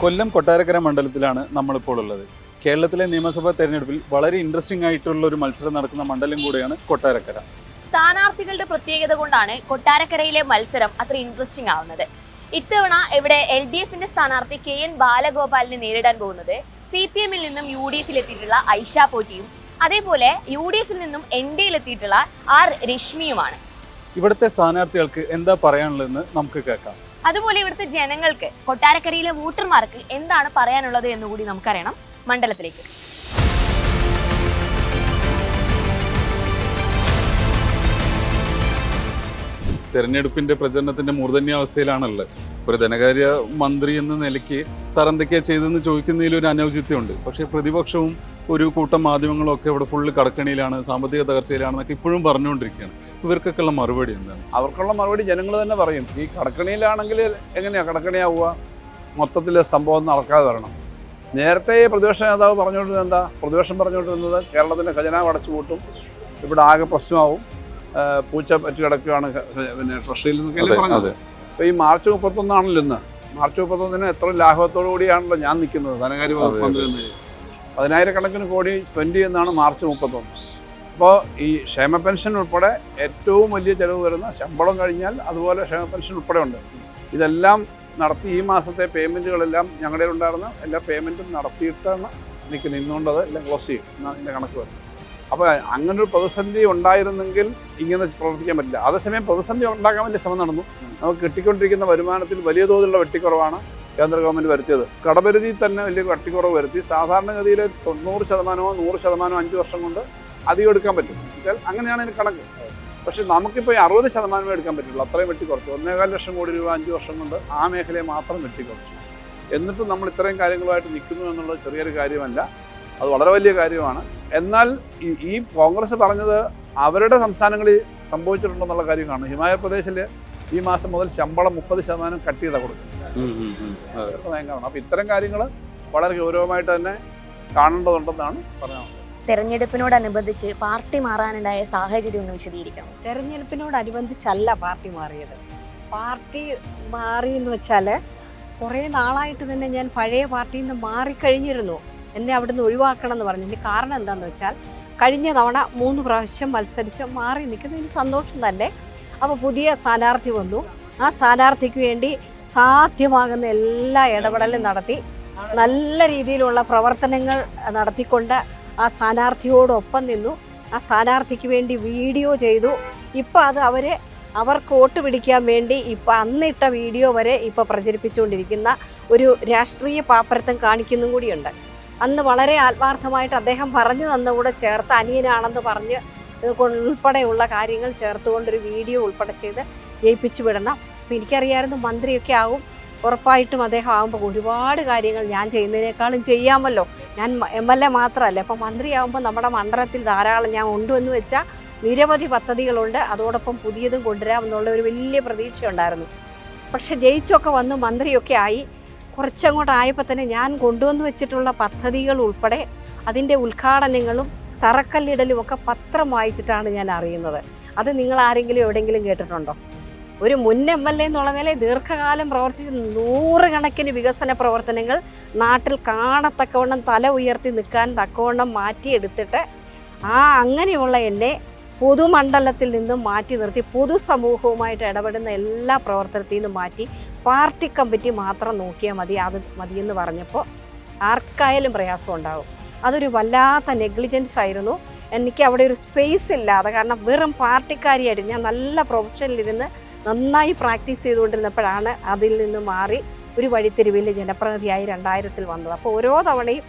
കൊല്ലം കൊട്ടാരക്കര മണ്ഡലത്തിലാണ് നമ്മളിപ്പോൾ ഉള്ളത്. കേരളത്തിലെ നിയമസഭാ തെരഞ്ഞെടുപ്പിൽ വളരെ ഇൻട്രസ്റ്റിംഗ് ആയിട്ടുള്ള ഒരു മത്സരം നടക്കുന്ന മണ്ഡലം കൂടിയാണ് കൊട്ടാരക്കര. സ്ഥാനാർത്ഥികളുടെ പ്രത്യേകത കൊണ്ടാണ് കൊട്ടാരക്കരയിലെ മത്സരം അത്ര ഇൻട്രസ്റ്റിംഗ് ആവുന്നത്. ഇത്തവണ ഇവിടെ LDFന്റെ സ്ഥാനാർത്ഥി KN ബാലഗോപാലിനെ നേരിടാൻ പോകുന്നത് CPMൽ നിന്നും UDFൽ എത്തിയിട്ടുള്ള ഐഷ പോറ്റിയും അതേപോലെ UDFൽ നിന്നും NDയിൽ എത്തിയിട്ടുള്ള R രശ്മിയുമാണ്. ഇവിടുത്തെ സ്ഥാനാർത്ഥികൾക്ക് എന്താ പറയാനുള്ളതെന്ന് നമുക്ക് കേൾക്കാം. അതുപോലെ ഇവിടുത്തെ ജനങ്ങൾക്ക്, കൊട്ടാരക്കരയിലെ വോട്ടർമാർക്ക് എന്താണ് പറയാനുള്ളത് എന്നുകൂടി നമുക്കറിയണം. മണ്ഡലത്തിലേക്ക് തെരഞ്ഞെടുപ്പിന്റെ പ്രചരണത്തിന്റെ മൂർധന്യാവസ്ഥയിലാണുള്ളത്. ഒരു ധനകാര്യ മന്ത്രി എന്ന നിലയ്ക്ക് സാർ എന്തൊക്കെയാ ചെയ്തതെന്ന് ചോദിക്കുന്നതിൽ ഒരു അനൗചിത്യമുണ്ട്. പക്ഷേ പ്രതിപക്ഷവും ഒരു കൂട്ടം മാധ്യമങ്ങളും ഒക്കെ ഇവിടെ ഫുള്ള് കടക്കണിയിലാണ്, സാമ്പത്തിക തകർച്ചയിലാണെന്നൊക്കെ ഇപ്പോഴും പറഞ്ഞുകൊണ്ടിരിക്കുകയാണ്. ഇവർക്കൊക്കെയുള്ള മറുപടി എന്താണ്? അവർക്കുള്ള മറുപടി ജനങ്ങൾ തന്നെ പറയും. ഈ കടക്കണിയിലാണെങ്കിൽ എങ്ങനെയാണ് കടക്കണിയാവുക? മൊത്തത്തിൽ സംഭവം നടക്കാതെ വരണം. നേരത്തെ പ്രതിപക്ഷ നേതാവ് പറഞ്ഞുകൊണ്ടിരുന്നത് എന്താ? പ്രതിപക്ഷം പറഞ്ഞുകൊണ്ടിരുന്നത് കേരളത്തിൻ്റെ ഖജനാവ് അടച്ചു പൂട്ടും, ഇവിടെ ആകെ പ്രശ്നമാവും, പൂച്ച പറ്റി കിടക്കുകയാണ് പിന്നെ ട്രഷറിയിൽ നിന്നൊക്കെ പറഞ്ഞത്. അപ്പോൾ ഈ മാർച്ച് 31 ഇന്ന്. മാർച്ച് 31 എത്ര ലാഘവത്തോടു കൂടിയാണല്ലോ ഞാൻ നിൽക്കുന്നത് ധനകാര്യ വകുപ്പ് മന്ത്രി എന്ന 10,000 കോടി സ്പെൻഡ് ചെയ്യുന്നതാണ് മാർച്ച് 31. അപ്പോൾ ഈ ക്ഷേമ പെൻഷൻ ഉൾപ്പെടെ ഏറ്റവും വലിയ ചിലവ് വരുന്ന ശമ്പളം കഴിഞ്ഞാൽ അതുപോലെ ക്ഷേമ പെൻഷൻ ഉൾപ്പെടെ ഉണ്ട്. ഇതെല്ലാം നടത്തി ഈ മാസത്തെ പേയ്മെൻറ്റുകളെല്ലാം ഞങ്ങളുടെ ഉണ്ടായിരുന്ന എല്ലാ പേയ്മെൻറ്റും നടത്തിയിട്ടാണ് എനിക്ക് നിന്നുകൊണ്ടത് എല്ലാം ക്ലോസ് ചെയ്യും എന്നാണ് എൻ്റെ കണക്ക് വരുന്നത്. അപ്പോൾ അങ്ങനൊരു പ്രതിസന്ധി ഉണ്ടായിരുന്നെങ്കിൽ ഇങ്ങനെ പ്രവർത്തിക്കാൻ പറ്റില്ല. അതേസമയം പ്രതിസന്ധി ഉണ്ടാക്കാൻ വേണ്ടി ശ്രമം നടന്നു. നമുക്ക് കിട്ടിക്കൊണ്ടിരിക്കുന്ന വരുമാനത്തിൽ വലിയ തോതിലുള്ള വെട്ടിക്കുറവാണ് കേന്ദ്ര ഗവൺമെൻറ് വരുത്തിയത്. കടപരിധിയിൽ തന്നെ വലിയ വെട്ടിക്കുറവ് വരുത്തി. സാധാരണഗതിയിൽ 90%, 100% 5 വർഷം കൊണ്ട് അധികം എടുക്കാൻ പറ്റും. എന്നുവെച്ചാൽ അങ്ങനെയാണ് ഇതിന് കണക്ക്. പക്ഷേ നമുക്കിപ്പോൾ 60% എടുക്കാൻ പറ്റുള്ളൂ. അത്രയും വെട്ടിക്കുറച്ചു. 1.25 ലക്ഷം കോടി രൂപ 5 വർഷം കൊണ്ട് ആ മേഖലയെ മാത്രം വെട്ടിക്കുറച്ചു. എന്നിട്ടും നമ്മൾ ഇത്രയും കാര്യങ്ങളുമായിട്ട് നിൽക്കുന്നു എന്നുള്ളത് ചെറിയൊരു കാര്യമല്ല, അത് വളരെ വലിയ കാര്യമാണ്. എന്നാൽ ഈ കോൺഗ്രസ് പറഞ്ഞത് അവരുടെ സംസ്ഥാനങ്ങളിൽ സംഭവിച്ചിട്ടുണ്ടെന്നുള്ള കാര്യമാണ്. ഹിമാചൽ പ്രദേശിൽ ഈ മാസം മുതൽ ശമ്പളം 30% കട്ട് ചെയ്താൽ കൊടുക്കുന്നത് ഭയങ്കരമാണ്. അപ്പോൾ ഇത്തരം കാര്യങ്ങൾ വളരെ ഗൗരവമായിട്ട് തന്നെ കാണേണ്ടതുണ്ടെന്നാണ് പറയുന്നത്. തെരഞ്ഞെടുപ്പിനോടനുബന്ധിച്ച് പാർട്ടി മാറാനുണ്ടായ സാഹചര്യം ഒന്ന് വിശദീകരിക്കാം. തെരഞ്ഞെടുപ്പിനോടനുബന്ധിച്ചല്ല പാർട്ടി മാറിയത്. പാർട്ടി മാറി എന്ന് വെച്ചാൽ കുറേ നാളായിട്ട് തന്നെ ഞാൻ പഴയ പാർട്ടിയിൽ നിന്ന് മാറിക്കഴിഞ്ഞിരുന്നു. എന്നെ അവിടുന്ന് ഒഴിവാക്കണം എന്ന് പറഞ്ഞു. ഇതിൻ്റെ കാരണം എന്താണെന്ന് വെച്ചാൽ കഴിഞ്ഞ തവണ 3 പ്രാവശ്യം മത്സരിച്ച് മാറി നിൽക്കുന്നതിന് സന്തോഷം തന്നെ. അപ്പോൾ പുതിയ സ്ഥാനാർത്ഥി വന്നു. ആ സ്ഥാനാർത്ഥിക്ക് വേണ്ടി സാധ്യമാകുന്ന എല്ലാ ഇടപെടലും നടത്തി നല്ല രീതിയിലുള്ള പ്രവർത്തനങ്ങൾ നടത്തിക്കൊണ്ട് ആ സ്ഥാനാർത്ഥിയോടൊപ്പം നിന്നു. ആ സ്ഥാനാർത്ഥിക്ക് വേണ്ടി വീഡിയോ ചെയ്തു. ഇപ്പോൾ അത് അവർക്ക് വോട്ട് പിടിക്കാൻ വേണ്ടി ഇപ്പോൾ അന്നിട്ട വീഡിയോ വരെ ഇപ്പോൾ പ്രചരിപ്പിച്ചുകൊണ്ടിരിക്കുന്ന ഒരു രാഷ്ട്രീയ പാപ്പരത്തം കാണിക്കുന്നതും കൂടിയുണ്ട്. അന്ന് വളരെ ആത്മാർത്ഥമായിട്ട് അദ്ദേഹം പറഞ്ഞു തന്നുകൂടെ ചേർത്ത് അനിയനാണെന്ന് പറഞ്ഞ് ഉൾപ്പെടെയുള്ള കാര്യങ്ങൾ ചേർത്തുകൊണ്ടൊരു വീഡിയോ ഉൾപ്പെടെ ചെയ്ത് ജയിപ്പിച്ചു വിടണം. അപ്പോൾ എനിക്കറിയാമായിരുന്നു മന്ത്രിയൊക്കെ ആവും, ഉറപ്പായിട്ടും അദ്ദേഹം ആകുമ്പോൾ ഒരുപാട് കാര്യങ്ങൾ ഞാൻ ചെയ്യുന്നതിനേക്കാളും ചെയ്യാമല്ലോ. ഞാൻ MLA മാത്രമല്ല, അപ്പോൾ മന്ത്രിയാകുമ്പോൾ നമ്മുടെ മണ്ഡലത്തിൽ ധാരാളം ഞാൻ കൊണ്ടുവന്ന് വെച്ചാൽ നിരവധി പദ്ധതികളുണ്ട്. അതോടൊപ്പം പുതിയതും കൊണ്ടുവരാമെന്നുള്ള ഒരു വലിയ പ്രതീക്ഷ ഉണ്ടായിരുന്നു. പക്ഷെ ജയിച്ചൊക്കെ വന്ന് മന്ത്രിയൊക്കെ ആയി. കുറച്ചങ്ങോട്ട് ആയപ്പോൾ തന്നെ ഞാൻ കൊണ്ടുവന്ന് വെച്ചിട്ടുള്ള പദ്ധതികൾ ഉൾപ്പെടെ അതിൻ്റെ ഉദ്ഘാടനങ്ങളും തറക്കല്ലിടലും ഒക്കെ പത്രം വായിച്ചിട്ടാണ് ഞാൻ അറിയുന്നത്. അത് നിങ്ങൾ ആരെങ്കിലും എവിടെയെങ്കിലും കേട്ടിട്ടുണ്ടോ? ഒരു മുൻ MLA എന്നുള്ള നിലയിൽ ദീർഘകാലം പ്രവർത്തിച്ച് 100 കണക്കിന് വികസന പ്രവർത്തനങ്ങൾ നാട്ടിൽ കാണത്തക്കവണ്ണം തല ഉയർത്തി നിൽക്കാൻ തക്കവണ്ണം മാറ്റിയെടുത്തിട്ട് അങ്ങനെയുള്ള എന്നെ പൊതുമണ്ഡലത്തിൽ നിന്നും മാറ്റി നിർത്തി പൊതുസമൂഹവുമായിട്ട് ഇടപെടുന്ന എല്ലാ പ്രവർത്തനത്തിൽ നിന്നും മാറ്റി പാർട്ടി കമ്മിറ്റി മാത്രം നോക്കിയാൽ മതിയെന്ന് പറഞ്ഞപ്പോൾ ആർക്കായാലും പ്രയാസം ഉണ്ടാകും. അതൊരു വല്ലാത്ത നെഗ്ലിജൻസ് ആയിരുന്നു. എനിക്ക് അവിടെ ഒരു സ്പേസ് ഇല്ലാതെ, കാരണം വെറും പാർട്ടിക്കാരിയായിട്ട് ഞാൻ നല്ല പ്രൊഫഷനിലിരുന്ന് നന്നായി പ്രാക്ടീസ് ചെയ്തുകൊണ്ടിരുന്നപ്പോഴാണ് അതിൽ നിന്ന് മാറി ഒരു വഴിത്തിരിവിൽ ജനപ്രതിനിധിയായി 2000-ൽ വന്നത്. അപ്പോൾ ഓരോ തവണയും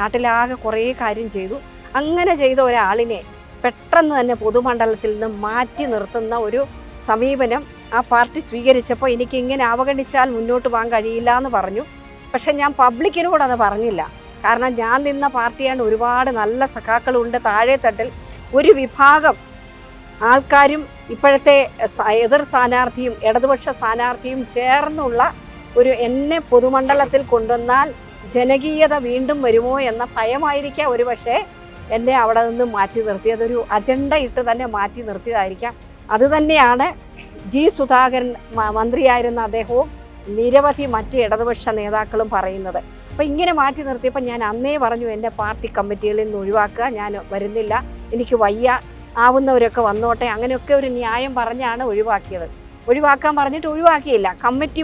നാട്ടിലാകെ കുറേ കാര്യം ചെയ്തു. അങ്ങനെ ചെയ്ത ഒരാളിനെ പെട്ടെന്ന് തന്നെ പൊതുമണ്ഡലത്തിൽ നിന്ന് മാറ്റി നിർത്തുന്ന ഒരു സമീപനം ആ പാർട്ടി സ്വീകരിച്ചപ്പോൾ എനിക്ക് ഇങ്ങനെ അവഗണിച്ചാൽ മുന്നോട്ട് പോകാൻ കഴിയില്ല എന്ന് പറഞ്ഞു. പക്ഷെ ഞാൻ പബ്ലിക്കിനോട് അത് പറഞ്ഞില്ല. കാരണം ഞാൻ നിന്ന പാർട്ടിയാണ്. ഒരുപാട് നല്ല സഖാക്കളുണ്ട് താഴെ തട്ടിൽ. ഒരു വിഭാഗം ആൾക്കാരും ഇപ്പോഴത്തെ എതിർ സ്ഥാനാർത്ഥിയും ഇടതുപക്ഷ സ്ഥാനാർത്ഥിയും ചേർന്നുള്ള എന്നെ പൊതുമണ്ഡലത്തിൽ കൊണ്ടുവന്നാൽ ജനകീയത വീണ്ടും വരുമോ എന്ന ഭയമായിരിക്കാം ഒരുപക്ഷെ എന്നെ അവിടെ നിന്ന് മാറ്റി നിർത്തിയത്. ഒരു അജണ്ട ഇട്ട് തന്നെ മാറ്റി നിർത്തിയതായിരിക്കാം. അതുതന്നെയാണ് G. സുധാകരൻ മന്ത്രിയായിരുന്ന അദ്ദേഹവും നിരവധി മറ്റ് ഇടതുപക്ഷ നേതാക്കളും പറയുന്നത്. അപ്പോൾ ഇങ്ങനെ മാറ്റി നിർത്തിയപ്പോൾ ഞാൻ അന്നേ പറഞ്ഞു എൻ്റെ പാർട്ടി കമ്മിറ്റികളിൽ നിന്ന് ഒഴിവാക്കുക, ഞാൻ വരുന്നില്ല, എനിക്ക് വയ്യ, ആവുന്നവരൊക്കെ വന്നോട്ടെ, അങ്ങനെയൊക്കെ ഒരു ന്യായം പറഞ്ഞാണ് ഒഴിവാക്കിയത്. ഒഴിവാക്കാൻ പറഞ്ഞിട്ട് ഒഴിവാക്കിയില്ല. കമ്മിറ്റി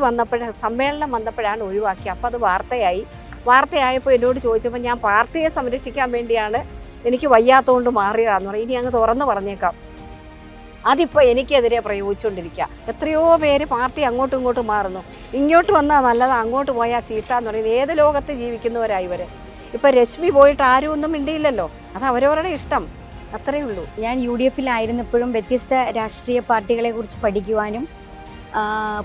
സമ്മേളനം വന്നപ്പോഴാണ് ഒഴിവാക്കിയത്. അപ്പോൾ അത് വാർത്തയായപ്പോൾ എന്നോട് ചോദിച്ചപ്പോൾ ഞാൻ പാർട്ടിയെ സംരക്ഷിക്കാൻ വേണ്ടിയാണ്, എനിക്ക് വയ്യാത്തതുകൊണ്ട് മാറിയതാന്ന് പറയും. ഇനി അങ്ങ് തുറന്നു പറഞ്ഞേക്കാം, അതിപ്പോൾ എനിക്കെതിരെ പ്രയോഗിച്ചുകൊണ്ടിരിക്കുക. എത്രയോ പേര് പാർട്ടി അങ്ങോട്ടും ഇങ്ങോട്ടും മാറുന്നു. ഇങ്ങോട്ട് വന്നാൽ നല്ലത്, അങ്ങോട്ട് പോയാൽ ചീത്ത എന്ന് പറയുന്നത് ഏത് ലോകത്ത് ജീവിക്കുന്നവരായി ഇവർ. ഇപ്പം രശ്മി പോയിട്ട് ആരും ഒന്നും മിണ്ടിയില്ലല്ലോ, അത് അവരവരുടെ ഇഷ്ടം, അത്രയേ ഉള്ളൂ. ഞാൻ UDF-ലായിരുന്നപ്പോഴും വ്യത്യസ്ത രാഷ്ട്രീയ പാർട്ടികളെക്കുറിച്ച് പഠിക്കുവാനും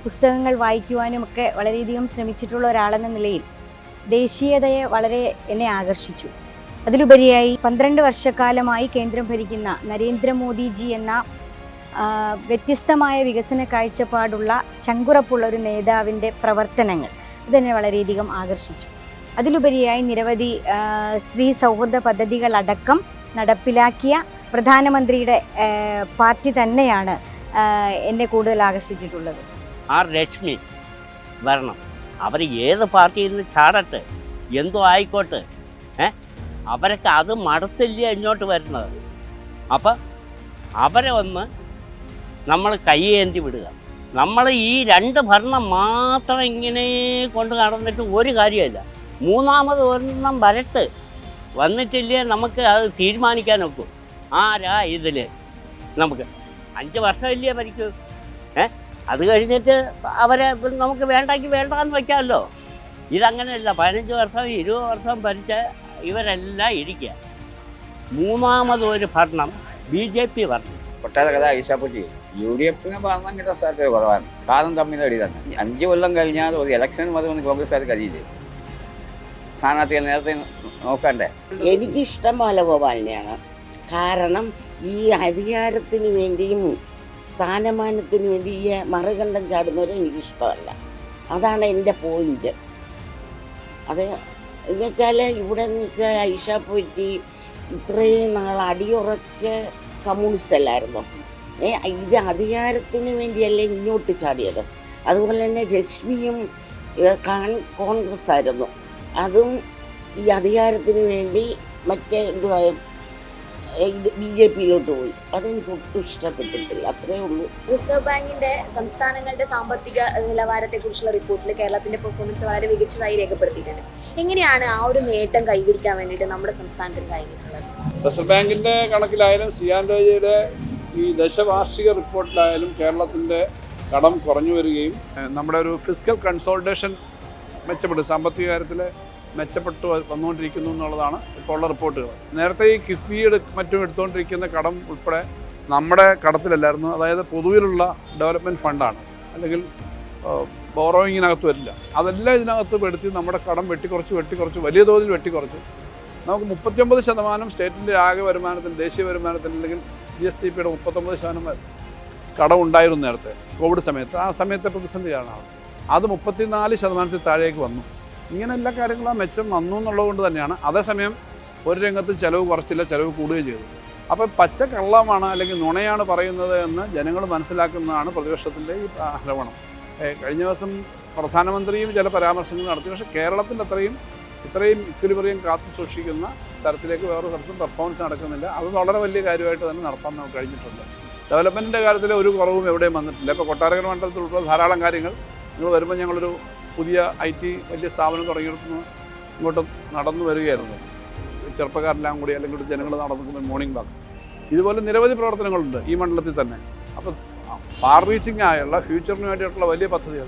പുസ്തകങ്ങൾ വായിക്കുവാനും ഒക്കെ വളരെയധികം ശ്രമിച്ചിട്ടുള്ള ഒരാളെന്ന നിലയിൽ ദേശീയതയെ വളരെ എന്നെ ആകർഷിച്ചു. അതിലുപരിയായി 12 വർഷക്കാലമായി കേന്ദ്രം ഭരിക്കുന്ന നരേന്ദ്രമോദിജി എന്ന വ്യത്യസ്തമായ വികസന കാഴ്ചപ്പാടുള്ള ചങ്കുറപ്പുള്ള ഒരു നേതാവിൻ്റെ പ്രവർത്തനങ്ങൾ ഇതെന്നെ വളരെയധികം ആകർഷിച്ചു. അതിലുപരിയായി നിരവധി സ്ത്രീ സൗഹൃദ പദ്ധതികളടക്കം നടപ്പിലാക്കിയ പ്രധാനമന്ത്രിയുടെ പാർട്ടി തന്നെയാണ് എന്നെ കൂടുതൽ ആകർഷിച്ചിട്ടുള്ളത്. ആ രശ്മി വരണം, അവർ ഏത് പാർട്ടിയിൽ നിന്ന് ചാടട്ടെ, എന്തോ ആയിക്കോട്ടെ, അവരൊക്കെ അത് മടുത്തില്ല ഇങ്ങോട്ട് വരുന്നത്. അപ്പം അവരെ ഒന്ന് നമ്മൾ കയ്യേന്തി വിടുക. നമ്മൾ ഈ 2 ഭരണം മാത്രം ഇങ്ങനെ കൊണ്ട് നടന്നിട്ട് ഒരു കാര്യമില്ല. മൂന്നാമത് ഒരെണ്ണം വരട്ട്, വന്നിട്ടില്ലേ നമുക്ക് അത് തീരുമാനിക്കാനൊക്കും. ആരാ ഇതിൽ നമുക്ക് 5 വർഷമില്ലേ ഭരിക്കൂ. അത് കഴിച്ചിട്ട് അവരെ നമുക്ക് വേണ്ടാന്ന് വയ്ക്കാമല്ലോ. ഇതങ്ങനെയല്ല. 15 വർഷം 20 വർഷം ഭരിച്ച ഇവരെല്ലാം ഇരിക്കുക. മൂന്നാമത് ഒരു ഭരണം BJP ഭരണം. കൊട്ടാരക്കര ഐഷാപ്പറ്റി UDF-ന് ഭരണം കിട്ടാൻ സാധ്യത കുറവാണ്. കാലം തമ്മിൽ അടി തന്നെ. 5 കൊല്ലം കഴിഞ്ഞാൽ ഒരു ഇലക്ഷൻ വരുമെന്ന് കോൺഗ്രസ്സുകാർ കഴിയില്ലേ? സ്ഥാനാർത്ഥികൾ നേരത്തെ നോക്കണ്ടേ? എനിക്കിഷ്ടം ബാലഗോപാലിനെയാണ്. കാരണം ഈ അധികാരത്തിന് വേണ്ടിയും സ്ഥാനമാനത്തിന് വേണ്ടി ഈ മറുകണ്ഠം ചാടുന്നവരെ എനിക്കിഷ്ടമല്ല. അതാണ് എൻ്റെ പോയിന്റ്. അത് എന്നുവെച്ചാൽ ഇവിടെ എന്ന് വെച്ചാൽ ഐഷാപ്പറ്റി ഇത്രയും നാൾ അടിയുറച്ച കമ്മ്യൂണിസ്റ്റ് അല്ലായിരുന്നു. ഇത് അധികാരത്തിന് വേണ്ടിയല്ലേ ഇങ്ങോട്ട് ചാടിയത്. അതുപോലെ തന്നെ രശ്മിയും കോൺഗ്രസ് ആയിരുന്നു. അതും ഈ അധികാരത്തിന് വേണ്ടി മറ്റേ എന്തുവാ BJP-യിലോട്ട് പോയി. അതെനിക്ക് ഒട്ടും ഇഷ്ടപ്പെട്ടിട്ടില്ല. അത്രേ ഉള്ളൂ. റിസർവ് ബാങ്കിന്റെ സംസ്ഥാനങ്ങളുടെ സാമ്പത്തിക നിലവാരത്തെ കുറിച്ചുള്ള റിപ്പോർട്ടിൽ കേരളത്തിന്റെ പെർഫോമൻസ് വളരെ മികച്ചതായി രേഖപ്പെടുത്തിയിട്ടുണ്ട്. എങ്ങനെയാണ് ആ ഒരു നേട്ടം കൈവരിക്കാൻ വേണ്ടിയിട്ട് നമ്മുടെ സംസ്ഥാനത്തിന് കഴിഞ്ഞിട്ടുള്ളത്? റിസർവ് ബാങ്കിൻ്റെ കണക്കിലായാലും സിയാൻഡോയുടെ ഈ ദശവാർഷിക റിപ്പോർട്ടിലായാലും കേരളത്തിൻ്റെ കടം കുറഞ്ഞു വരികയും നമ്മുടെ ഒരു ഫിസിക്കൽ കൺസോൾട്ടേഷൻ മെച്ചപ്പെട്ടു, സാമ്പത്തിക കാര്യത്തിൽ മെച്ചപ്പെട്ടു വന്നുകൊണ്ടിരിക്കുന്നു എന്നുള്ളതാണ് ഇപ്പോൾ ഉള്ള റിപ്പോർട്ടുകൾ. നേരത്തെ ഈ കിഫ്ബി മറ്റും എടുത്തുകൊണ്ടിരിക്കുന്ന കടം ഉൾപ്പെടെ നമ്മുടെ കടത്തിലല്ലായിരുന്നു. അതായത് പൊതുവിലുള്ള ഡെവലപ്മെൻറ്റ് ഫണ്ടാണ്, അല്ലെങ്കിൽ ബോറോയിങ്ങിനകത്ത് വരില്ല. അതെല്ലാം ഇതിനകത്ത് പെടുത്തി നമ്മുടെ കടം വെട്ടിക്കുറച്ച് വലിയ തോതിൽ വെട്ടിക്കുറച്ച് നമുക്ക് 39% സ്റ്റേറ്റിൻ്റെ ആകെ വരുമാനത്തിന്, ദേശീയ വരുമാനത്തിന്, അല്ലെങ്കിൽ GSDP-യുടെ 39% കടം ഉണ്ടായിരുന്നു നേരത്തെ കോവിഡ് സമയത്ത്. ആ സമയത്തെ പ്രതിസന്ധിയാണ് അത് 34% താഴേക്ക് വന്നു. ഇങ്ങനെ എല്ലാ കാര്യങ്ങളും മെച്ചം വന്നു എന്നുള്ളത് കൊണ്ട് തന്നെയാണ്. അതേസമയം ഒരു രംഗത്ത് ചിലവ് കുറച്ചില്ല, ചിലവ് കൂടുകയും ചെയ്തു. അപ്പോൾ പച്ച കള്ളമാണ് അല്ലെങ്കിൽ നുണയാണ് പറയുന്നത് എന്ന് ജനങ്ങൾ മനസ്സിലാക്കുന്നതാണ് പ്രതിപക്ഷത്തിൻ്റെ ഈ ആരോപണം. കഴിഞ്ഞ ദിവസം പ്രധാനമന്ത്രിയും ചില പരാമർശങ്ങൾ നടത്തി. പക്ഷേ കേരളത്തിൻ്റെ ഇത്രയും ഇക്വിലിബ്രിയം കാത്തു സൂക്ഷിക്കുന്ന തരത്തിലേക്ക് വേറെ തരത്തിലും പെർഫോമൻസ് നടക്കുന്നില്ല. അത് വളരെ വലിയ കാര്യമായിട്ട് തന്നെ നടത്താൻ നമുക്ക് കഴിഞ്ഞിട്ടുണ്ട്. ഡെവലപ്മെൻറ്റിൻ്റെ കാര്യത്തിൽ ഒരു കുറവും എവിടെയും വന്നിട്ടില്ല. ഇപ്പോൾ കൊട്ടാരക്കര മണ്ഡലത്തിൽ ഉൾപ്പെടെ ധാരാളം കാര്യങ്ങൾ നിങ്ങൾ വരുമ്പോൾ ഞങ്ങളൊരു പുതിയ IT വലിയ സ്ഥാപനം തുടങ്ങിയെടുത്ത് ഇങ്ങോട്ട് നടന്നു വരികയായിരുന്നു. ചെറുപ്പക്കാരെല്ലാം കൂടി അല്ലെങ്കിൽ ജനങ്ങൾ നടന്നു മോർണിംഗ് വാക്ക്, ഇതുപോലെ നിരവധി പ്രവർത്തനങ്ങളുണ്ട് ഈ മണ്ഡലത്തിൽ തന്നെ. അപ്പോൾ ഫാർ റീച്ചിങ് ആയുള്ള ഫ്യൂച്ചറിന് വേണ്ടിയിട്ടുള്ള വലിയ പദ്ധതികൾ,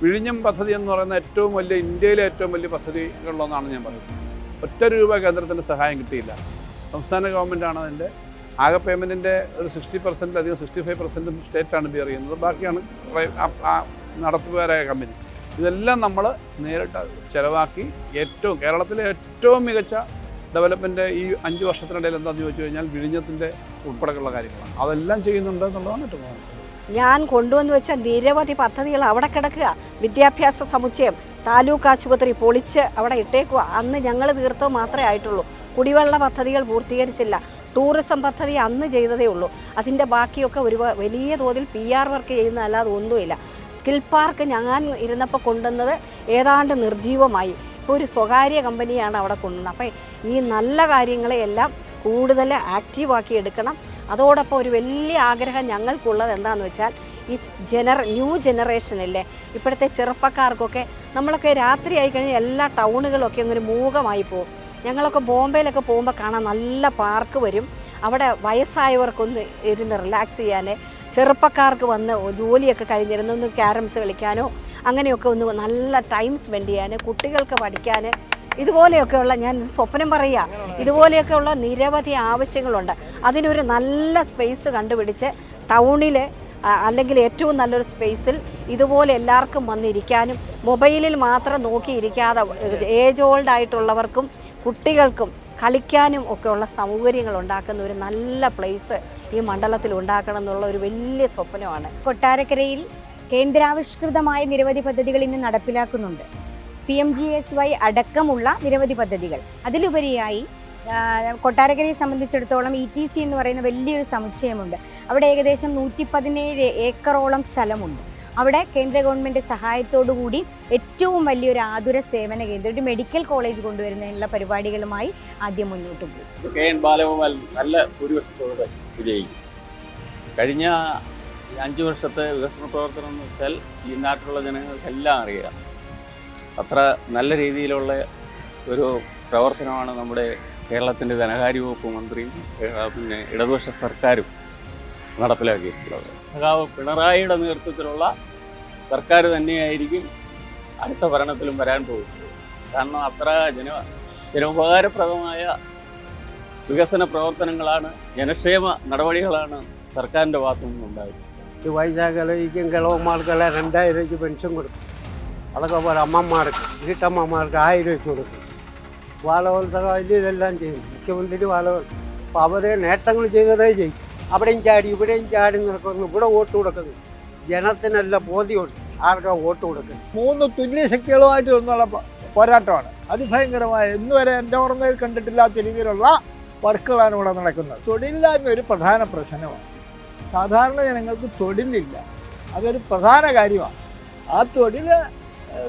വിഴിഞ്ഞം പദ്ധതി എന്ന് പറയുന്ന ഇന്ത്യയിലെ ഏറ്റവും വലിയ പദ്ധതികളിലൊന്നാണ് ഞാൻ പറയുന്നത്. ഒറ്റ രൂപ കേന്ദ്രത്തിൻ്റെ സഹായം കിട്ടിയില്ല. സംസ്ഥാന ഗവൺമെൻറ്റാണ് അതിൻ്റെ ആകെ പേയ്മെൻറ്റിൻ്റെ ഒരു 60%-ലധികം 65% സ്റ്റേറ്റാണ് ബിയർ ചെയ്യുന്നത്. ബാക്കിയാണ് നടത്തുകാരായ കമ്പനി. ഇതെല്ലാം നമ്മൾ നേരിട്ട് ചിലവാക്കി കേരളത്തിലെ ഏറ്റവും മികച്ച ഡെവലപ്മെൻറ്റ് ഈ 5 വർഷത്തിനിടയിൽ എന്താണെന്ന് ചോദിച്ചു കഴിഞ്ഞാൽ വിഴിഞ്ഞത്തിൻ്റെ ഉൾപ്പെടെയുള്ള കാര്യങ്ങളാണ്. അതെല്ലാം ചെയ്യുന്നുണ്ട് എന്നുള്ളതാണ് ഏറ്റവും പ്രധാനം. ഞാൻ കൊണ്ടുവന്ന് വെച്ച നിരവധി പദ്ധതികൾ അവിടെ കിടക്കുക. വിദ്യാഭ്യാസ സമുച്ചയം, താലൂക്ക് ആശുപത്രി പൊളിച്ച് അവിടെ ഇട്ടേക്കുക. അന്ന് ഞങ്ങൾ തീർത്തത് മാത്രമേ ആയിട്ടുള്ളൂ. കുടിവെള്ള പദ്ധതികൾ പൂർത്തീകരിച്ചില്ല. ടൂറിസം പദ്ധതി അന്ന് ചെയ്തതേ ഉള്ളൂ. അതിൻ്റെ ബാക്കിയൊക്കെ വലിയ തോതിൽ PR വർക്ക് ചെയ്യുന്നതല്ലാതെ ഒന്നുമില്ല. സ്കിൽ പാർക്ക് ഞാൻ ഇരുന്നപ്പോൾ കൊണ്ടുവന്നത് ഏതാണ്ട് നിർജീവമായി. ഇപ്പോൾ ഒരു സ്വകാര്യ കമ്പനിയാണ് അവിടെ കൊണ്ടുവന്നത്. അപ്പോൾ ഈ നല്ല കാര്യങ്ങളെയെല്ലാം കൂടുതൽ ആക്റ്റീവാക്കി എടുക്കണം. അതോടൊപ്പം ഒരു വലിയ ആഗ്രഹം ഞങ്ങൾക്കുള്ളത് എന്താണെന്ന് വെച്ചാൽ ഈ ന്യൂ ജനറേഷനില്ലേ, ഇപ്പോഴത്തെ ചെറുപ്പക്കാർക്കൊക്കെ നമ്മളൊക്കെ രാത്രി ആയിക്കഴിഞ്ഞാൽ എല്ലാ ടൗണുകളൊക്കെ അങ്ങനെ മൂകമായി പോകും. ഞങ്ങളൊക്കെ ബോംബെയിലൊക്കെ പോകുമ്പോൾ കാണാൻ നല്ല പാർക്ക് വരും. അവിടെ വയസ്സായവർക്കൊന്ന് ഇരുന്ന് റിലാക്സ് ചെയ്യാൻ, ചെറുപ്പക്കാർക്ക് വന്ന് ജോലിയൊക്കെ കഴിഞ്ഞിരുന്ന് ഒന്ന് ക്യാരംസ് കളിക്കാനോ അങ്ങനെയൊക്കെ ഒന്ന് നല്ല ടൈം സ്പെൻഡ് ചെയ്യാൻ, കുട്ടികൾക്ക് പഠിക്കാൻ, ഇതുപോലെയൊക്കെയുള്ള ഞാൻ സ്വപ്നം പറയുക, ഇതുപോലെയൊക്കെയുള്ള നിരവധി ആവശ്യങ്ങളുണ്ട്. അതിനൊരു നല്ല സ്പേസ് കണ്ടുപിടിച്ച് ടൗണിൽ അല്ലെങ്കിൽ ഏറ്റവും നല്ലൊരു സ്പേസിൽ ഇതുപോലെ എല്ലാവർക്കും വന്നിരിക്കാനും മൊബൈലിൽ മാത്രം നോക്കിയിരിക്കാതെ ഏജ് ഓൾഡ് ആയിട്ടുള്ളവർക്കും കുട്ടികൾക്കും കളിക്കാനും ഒക്കെയുള്ള സൗകര്യങ്ങൾ ഉണ്ടാക്കുന്ന ഒരു നല്ല പ്ലേസ് ഈ മണ്ഡലത്തിൽ ഉണ്ടാക്കണം എന്നുള്ള ഒരു വലിയ സ്വപ്നമാണ്. കൊട്ടാരക്കരയിൽ കേന്ദ്രാവിഷ്കൃതമായ നിരവധി പദ്ധതികൾ ഇന്ന് നടപ്പിലാക്കുന്നുണ്ട്. PMGSY അടക്കമുള്ള നിരവധി പദ്ധതികൾ. അതിലുപരിയായി കൊട്ടാരക്കരയെ സംബന്ധിച്ചിടത്തോളം ETC എന്ന് പറയുന്ന വലിയൊരു സമുച്ചയമുണ്ട്. അവിടെ ഏകദേശം 117 ഏക്കറോളം സ്ഥലമുണ്ട്. അവിടെ കേന്ദ്ര ഗവൺമെൻറ് സഹായത്തോടു കൂടി ഏറ്റവും വലിയൊരു ആതുര സേവന കേന്ദ്രം, ഒരു മെഡിക്കൽ കോളേജ് കൊണ്ടുവരുന്നതിനുള്ള പരിപാടികളുമായി ആദ്യം മുന്നോട്ട് പോകും. KN ബാലഗോപാൽ നല്ല ഭൂരിപക്ഷത്തോടെ വിജയിക്കും. കഴിഞ്ഞ 5 വർഷത്തെ വികസന പ്രവർത്തനം എന്ന് വെച്ചാൽ ഈ നാട്ടിലുള്ള ജനങ്ങൾക്കെല്ലാം അറിയാം. അത്ര നല്ല രീതിയിലുള്ള ഒരു പ്രവർത്തനമാണ് നമ്മുടെ കേരളത്തിൻ്റെ ധനകാര്യ വകുപ്പ് മന്ത്രിയും പിന്നെ ഇടതുപക്ഷ സർക്കാരും നടപ്പിലാക്കിയിട്ടുള്ളത്. സഖാവ് പിണറായിയുടെ നേതൃത്വത്തിലുള്ള സർക്കാർ തന്നെയായിരിക്കും അടുത്ത ഭരണത്തിലും വരാൻ പോകുന്നത്. കാരണം അത്ര ജനോപകാരപ്രദമായ വികസന പ്രവർത്തനങ്ങളാണ്, ജനക്ഷേമ നടപടികളാണ് സർക്കാരിൻ്റെ ഭാഗത്തു നിന്നുണ്ടായത്. ഈ വൈശാഖിക്കും കിളവന്മാർക്കെല്ലാം 2000 രൂപയ്ക്ക് പെൻഷൻ കൊടുക്കും. അതൊക്കെ പോലെ അമ്മമാർക്ക്, വീട്ടമ്മമാർക്ക് 1000 വെച്ച് കൊടുക്കും. ബാലവത്സവം ഇതെല്ലാം ചെയ്യും മുഖ്യമന്ത്രി ബാലവത്സവം. അപ്പോൾ അവരെ നേട്ടങ്ങൾ ചെയ്തതേ ചെയ്യും. അവിടെയും ചാടി ഇവിടെയും ചാടി നടക്കുന്നു. ഇവിടെ വോട്ട് കൊടുക്കുന്നു. ജനത്തിനെല്ലാം ബോധ്യമുണ്ട് ആർക്കാ വോട്ട് കൊടുക്കുന്നത്. 3 തുല്യ ശക്തികളുമായിട്ട് നിന്നുള്ള പോരാട്ടമാണ്. അതിഭയങ്കരമായ ഇന്നുവരെ എൻ്റെ ഓർമ്മയിൽ കണ്ടിട്ടില്ലാത്ത രീതിയിലുള്ള വർക്കുകളാണ് ഇവിടെ നടക്കുന്നത്. തൊഴിലില്ലായ്മ ഒരു പ്രധാന പ്രശ്നമാണ്. സാധാരണ ജനങ്ങൾക്ക് തൊഴിലില്ല, അതൊരു പ്രധാന കാര്യമാണ്. ആ തൊഴിൽ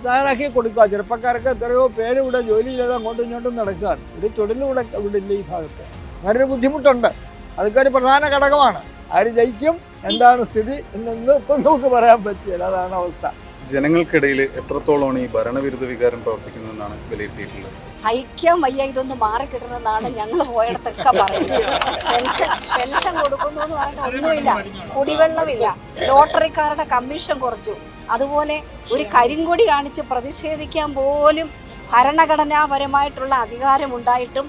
തയ്യാറാക്കി കൊടുക്കുക. ചെറുപ്പക്കാർക്ക് എത്രയോ പേര് ഇവിടെ ജോലി ചെയ്ത് അങ്ങോട്ടും ഇങ്ങോട്ടും നടക്കുകയാണ്. ഒരു തൊഴിലൂടെ ഇവിടെ ഇല്ല ഈ ഭാഗത്ത്. അങ്ങനൊരു ബുദ്ധിമുട്ടുണ്ട്. അതൊക്കെ ഒരു പ്രധാന ഘടകമാണ്. ആര് ജയിക്കും, എന്താണ് സ്ഥിതി എന്നൊന്നും ഇപ്പം നമുക്ക് പറയാൻ പറ്റില്ല. അതാണ് അവസ്ഥ. ജനങ്ങൾക്കിടയിൽ എത്രത്തോളമാണ് ഈ ഭരണവിരുദ്ധ വികാരം പ്രവർത്തിക്കുന്നതെന്നാണ് വിലയിരുത്തിയിട്ടുള്ളത്. സഹിക്കാൻ വയ്യ, ഇതൊന്ന് മാറിക്കിട്ടണമെന്നാണ് ഞങ്ങൾ പോയിടത്തൊക്കെ പറയുന്നത്. പെൻഷൻ കൊടുക്കുന്നു എന്ന് പറഞ്ഞാൽ ഒന്നുമില്ല, കുടിവെള്ളമില്ല, ലോട്ടറിക്കാരുടെ കമ്മീഷൻ കുറച്ചു. അതുപോലെ ഒരു കരിങ്കൊടി കാണിച്ച് പ്രതിഷേധിക്കാൻ പോലും ഭരണഘടനാപരമായിട്ടുള്ള അധികാരമുണ്ടായിട്ടും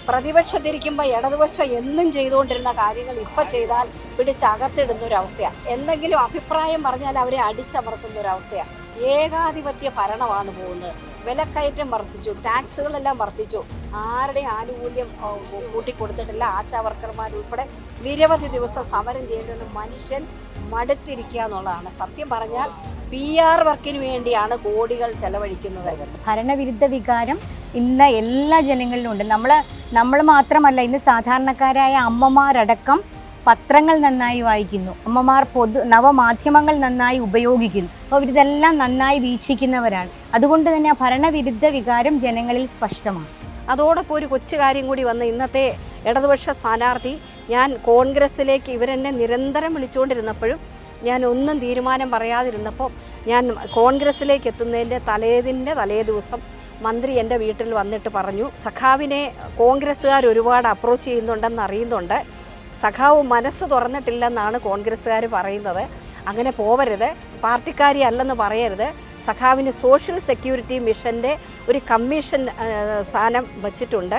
പ്രതിപക്ഷത്തിരിക്കുമ്പോൾ ഇടതുപക്ഷം എന്നും ചെയ്തുകൊണ്ടിരുന്ന കാര്യങ്ങൾ ഇപ്പം ചെയ്താൽ പിടിച്ചകത്തിടുന്നൊരവസ്ഥയാണ്. എന്തെങ്കിലും അഭിപ്രായം പറഞ്ഞാൽ അവരെ അടിച്ചമർത്തുന്നൊരവസ്ഥയാണ്. ഏകാധിപത്യ ഭരണമാണ് പോകുന്നത്. വിലക്കയറ്റം വർദ്ധിച്ചു, ടാക്സുകളെല്ലാം വർദ്ധിച്ചു, ആരുടെയും ആനുകൂല്യം കൂട്ടിക്കൊടുത്തിട്ടില്ല. ആശാവർക്കർമാരുൾപ്പെടെ നിരവധി ദിവസം സമരം ചെയ്യേണ്ടുന്ന മനുഷ്യൻ മടുത്തിരിക്കുക എന്നുള്ളതാണ്. സത്യം പറഞ്ഞാൽ PR വർക്കിന് വേണ്ടിയാണ് കോടികൾ ചെലവഴിക്കുന്നത്. ഭരണവിരുദ്ധ വികാരം ഇന്ന് എല്ലാ ജനങ്ങളിലും ഉണ്ട്. നമ്മൾ മാത്രമല്ല, ഇന്ന് സാധാരണക്കാരായ അമ്മമാരടക്കം പത്രങ്ങൾ നന്നായി വായിക്കുന്നു. അമ്മമാർ നവമാധ്യമങ്ങൾ നന്നായി ഉപയോഗിക്കുന്നു. അപ്പോൾ ഇവരിതെല്ലാം നന്നായി വീക്ഷിക്കുന്നവരാണ്. അതുകൊണ്ട് തന്നെ ആ ഭരണവിരുദ്ധ വികാരം ജനങ്ങളിൽ സ്പഷ്ടമാണ്. അതോടൊപ്പം ഒരു കൊച്ചു കാര്യം കൂടി വന്ന് ഇന്നത്തെ ഇടതുപക്ഷ സ്ഥാനാർത്ഥി ഞാൻ കോൺഗ്രസ്സിലേക്ക് ഇവരെന്നെ നിരന്തരം വിളിച്ചുകൊണ്ടിരുന്നപ്പോഴും ഞാൻ ഒന്നും തീരുമാനം പറയാതിരുന്നപ്പോൾ ഞാൻ കോൺഗ്രസ്സിലേക്ക് എത്തുന്നതിൻ്റെ തലേ ദിവസം മന്ത്രി എൻ്റെ വീട്ടിൽ വന്നിട്ട് പറഞ്ഞു, സഖാവിനെ കോൺഗ്രസ്സുകാർ ഒരുപാട് അപ്രോച്ച് ചെയ്യുന്നുണ്ടെന്ന് അറിയുന്നുണ്ട്, സഖാവ് മനസ്സ് തുറന്നിട്ടില്ലെന്നാണ് കോൺഗ്രസ്സുകാർ പറയുന്നത്, അങ്ങനെ പോവരുത്, പാർട്ടിക്കാരി അല്ലെന്ന് പറയരുത്, സഖാവിന് സോഷ്യൽ സെക്യൂരിറ്റി മിഷൻ്റെ ഒരു കമ്മീഷൻ സ്ഥാനം വച്ചിട്ടുണ്ട്,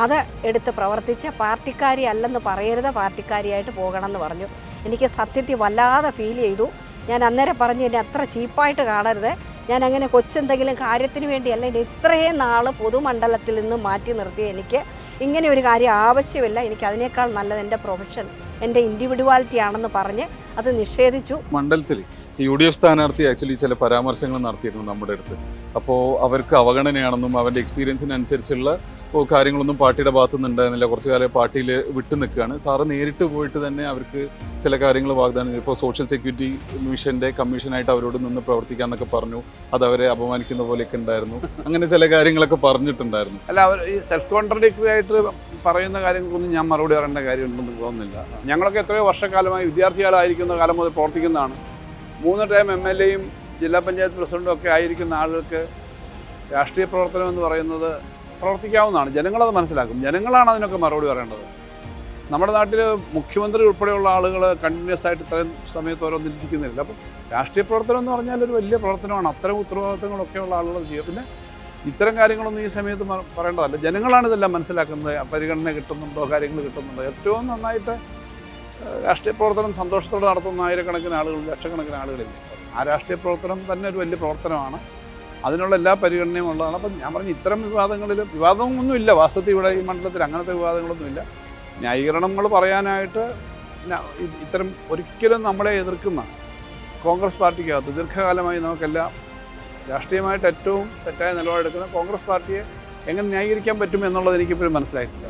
അത് എടുത്ത് പ്രവർത്തിച്ച് പാർട്ടിക്കാരി അല്ലെന്ന് പറയരുത്, പാർട്ടിക്കാരിയായിട്ട് പോകണമെന്ന് പറഞ്ഞു. എനിക്ക് സത്യത്തിൽ വല്ലാതെ ഫീൽ ചെയ്തു. ഞാൻ അന്നേരം പറഞ്ഞു, എന്നെ അത്ര ചീപ്പായിട്ട് കാണരുത്, ഞാൻ അങ്ങനെ കൊച്ചെന്തെങ്കിലും കാര്യത്തിന് വേണ്ടിയല്ല, എന്നെ ഇത്രയും നാൾ പൊതുമണ്ഡലത്തിൽ നിന്ന് മാറ്റി നിർത്തി എനിക്ക് ഇങ്ങനെ ഒരു കാര്യം ആവശ്യമില്ല, എനിക്ക് അതിനേക്കാൾ നല്ലത് എൻ്റെ പ്രൊഫഷൻ, എൻ്റെ ഇൻഡിവിജ്വാലിറ്റി ആണെന്ന് പറഞ്ഞ് അത് നിഷേധിച്ചു. മണ്ഡലത്തിൽ UDF സ്ഥാനാർത്ഥി ആക്ച്വലി ചില പരാമർശങ്ങൾ നടത്തിയിരുന്നു നമ്മുടെ അടുത്ത്. അപ്പോൾ അവർക്ക് അവഗണനയാണെന്നും അവൻ്റെ എക്സ്പീരിയൻസിനനുസരിച്ചുള്ള കാര്യങ്ങളൊന്നും പാർട്ടിയുടെ ഭാഗത്തു നിന്ന് ഉണ്ടായിരുന്നില്ല. കുറച്ച് കാലം പാർട്ടിയിൽ വിട്ടു നിൽക്കുകയാണ്. സാറ് നേരിട്ട് പോയിട്ട് തന്നെ അവർക്ക് ചില കാര്യങ്ങൾ വാഗ്ദാനം ചെയ്തു. ഇപ്പോൾ സോഷ്യൽ സെക്യൂരിറ്റി മിഷൻ്റെ കമ്മീഷനായിട്ട് അവരോട് നിന്ന് പ്രവർത്തിക്കാമെന്നൊക്കെ പറഞ്ഞു. അത് അവരെ അപമാനിക്കുന്ന പോലെയൊക്കെ ഉണ്ടായിരുന്നു. അങ്ങനെ ചില കാര്യങ്ങളൊക്കെ പറഞ്ഞിട്ടുണ്ടായിരുന്നു. അല്ല, അവർ ഈ സെൽഫ് കോൺട്രഡിക്ടറി ആയിട്ട് പറയുന്ന കാര്യങ്ങൾക്കൊന്നും ഞാൻ മറുപടി പറയേണ്ട കാര്യമുണ്ടെന്ന് തോന്നുന്നില്ല. ഞങ്ങളൊക്കെ എത്രയോ വർഷക്കാലമായി വിദ്യാർത്ഥികളായിരിക്കുന്ന കാലം മുതൽ പ്രവർത്തിക്കുന്നതാണ്. 3 ടൈം MLAയും ജില്ലാ പഞ്ചായത്ത് പ്രസിഡൻറ്റും ഒക്കെ ആയിരിക്കുന്ന ആളുകൾക്ക് രാഷ്ട്രീയ പ്രവർത്തനം എന്ന് പറയുന്നത് പ്രവർത്തിക്കാവുന്നതാണ്. ജനങ്ങളത് മനസ്സിലാക്കും. ജനങ്ങളാണ് അതിനൊക്കെ മറുപടി പറയേണ്ടത്. നമ്മുടെ നാട്ടിൽ മുഖ്യമന്ത്രി ഉൾപ്പെടെയുള്ള ആളുകൾ കണ്ടിന്യൂസ് ആയിട്ട് ഇത്രയും സമയത്ത് ഓരോന്നിരിക്കുന്നില്ല. അപ്പം രാഷ്ട്രീയ പ്രവർത്തനം എന്ന് പറഞ്ഞാൽ ഒരു വലിയ പ്രവർത്തനമാണ്. അത്തരം ഉത്തരവാദിത്തങ്ങളൊക്കെ ഉള്ള ആളുകൾ ചെയ്യുക. പിന്നെ ഇത്തരം കാര്യങ്ങളൊന്നും ഈ സമയത്ത് പറയേണ്ടതല്ല. ജനങ്ങളാണ് ഇതെല്ലാം മനസ്സിലാക്കുന്നത്. പരിഗണന കിട്ടുന്നുണ്ടോ, കാര്യങ്ങൾ കിട്ടുന്നുണ്ടോ. ഏറ്റവും നന്നായിട്ട് രാഷ്ട്രീയ പ്രവർത്തനം സന്തോഷത്തോടെ നടത്തുന്ന ആയിരക്കണക്കിന് ആളുകൾ, ലക്ഷക്കണക്കിന് ആളുകളില്ല. ആ രാഷ്ട്രീയ പ്രവർത്തനം തന്നെ ഒരു വലിയ പ്രവർത്തനമാണ്. അതിനുള്ള എല്ലാ പരിഗണനയും ഉള്ളതാണ്. അപ്പം ഞാൻ പറഞ്ഞു, ഇത്തരം വിവാദമൊന്നുമില്ല വാസ്തവത്തിൽ ഇവിടെ ഈ മണ്ഡലത്തിൽ. അങ്ങനത്തെ വിവാദങ്ങളൊന്നുമില്ല. ന്യായീകരണങ്ങൾ പറയാനായിട്ട് ഇത്തരം ഒരിക്കലും നമ്മളെ എതിർക്കുന്ന കോൺഗ്രസ് പാർട്ടിക്കകത്ത് ദീർഘകാലമായി നമുക്കെല്ലാം രാഷ്ട്രീയമായിട്ട് ഏറ്റവും തെറ്റായ നിലപാടെടുക്കുന്ന കോൺഗ്രസ് പാർട്ടിയെ എങ്ങനെ ന്യായീകരിക്കാൻ പറ്റും എന്നുള്ളത് എനിക്കിപ്പോഴും മനസ്സിലായിട്ടില്ല.